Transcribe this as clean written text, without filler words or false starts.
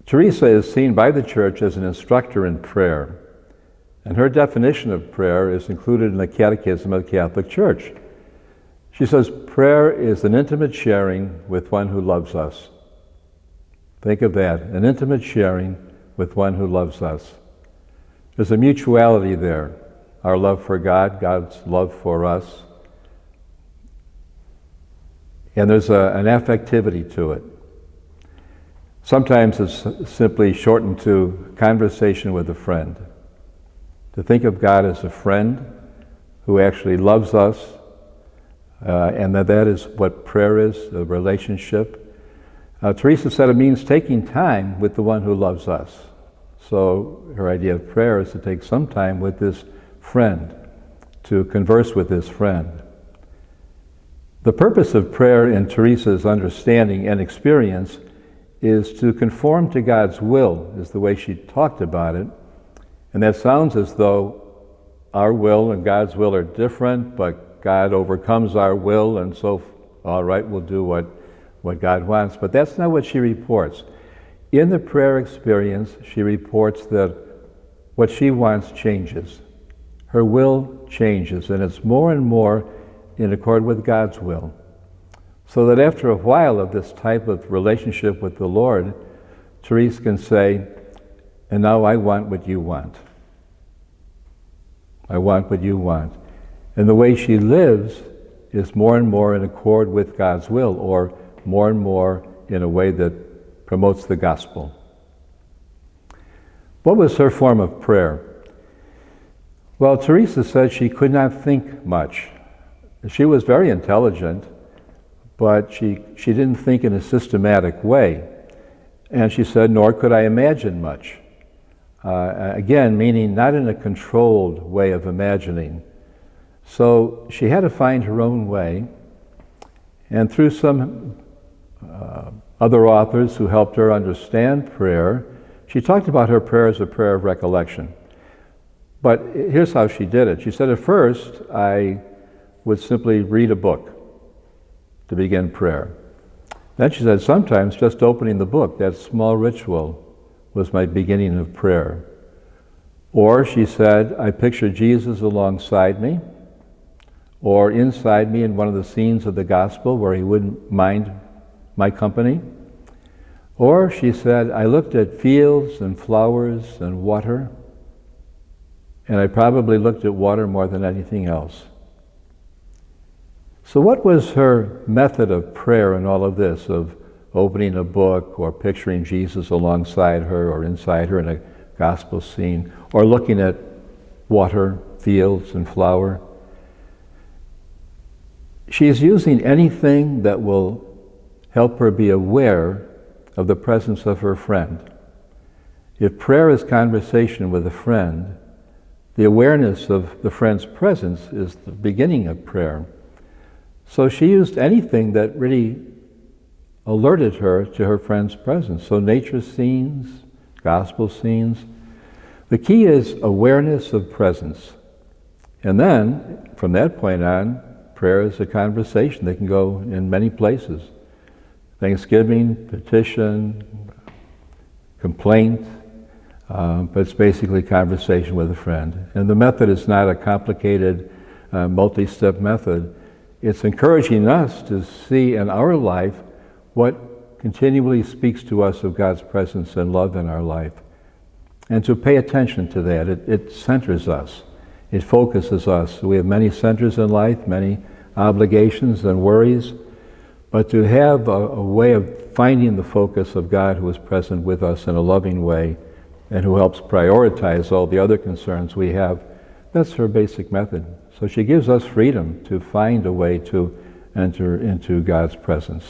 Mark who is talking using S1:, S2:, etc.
S1: Teresa is seen by the Church as an instructor in prayer, and her definition of prayer is included in the Catechism of the Catholic Church. She says, prayer is an intimate sharing with one who loves us. Think of that, an intimate sharing with one who loves us. There's a mutuality there, our love for God, God's love for us, and there's an affectivity to it. Sometimes it's simply shortened to conversation with a friend. To think of God as a friend who actually loves us, and that is what prayer is, a relationship. Teresa said it means taking time with the one who loves us. So her idea of prayer is to take some time with this friend, to converse with this friend. The purpose of prayer in Teresa's understanding and experience is to conform to God's will, is the way she talked about it. And that sounds as though our will and God's will are different, but God overcomes our will, and so, all right, we'll do what God wants. But that's not what she reports. In the prayer experience, she reports that what she wants changes. Her will changes, and it's more and more in accord with God's will. So that after a while of this type of relationship with the Lord, Teresa can say, and now I want what you want. I want what you want. And the way she lives is more and more in accord with God's will, or more and more in a way that promotes the gospel. What was her form of prayer? Well, Teresa said she could not think much. She was very intelligent, but she didn't think in a systematic way. And she said, nor could I imagine much. Again, meaning not in a controlled way of imagining. So she had to find her own way, and through some other authors who helped her understand prayer, she talked about her prayer as a prayer of recollection. But here's how she did it. She said, at first, I would simply read a book to begin prayer. Then she said, sometimes just opening the book, that small ritual, was my beginning of prayer. Or she said, I pictured Jesus alongside me, or inside me in one of the scenes of the gospel where he wouldn't mind my company. Or she said, I looked at fields and flowers and water, and I probably looked at water more than anything else. So what was her method of prayer in all of this, of opening a book, or picturing Jesus alongside her or inside her in a gospel scene, or looking at water, fields, and flower? She's using anything that will help her be aware of the presence of her friend. If prayer is conversation with a friend, the awareness of the friend's presence is the beginning of prayer. So she used anything that really alerted her to her friend's presence. So nature scenes, gospel scenes. The key is awareness of presence. And then, from that point on, prayer is a conversation that can go in many places. Thanksgiving, petition, complaint, but it's basically conversation with a friend. And the method is not a complicated multi-step method. It's encouraging us to see in our life what continually speaks to us of God's presence and love in our life, and to pay attention to that. It centers us. It focuses us. We have many centers in life, many obligations and worries, but to have a way of finding the focus of God who is present with us in a loving way and who helps prioritize all the other concerns we have, that's her basic method. So she gives us freedom to find a way to enter into God's presence.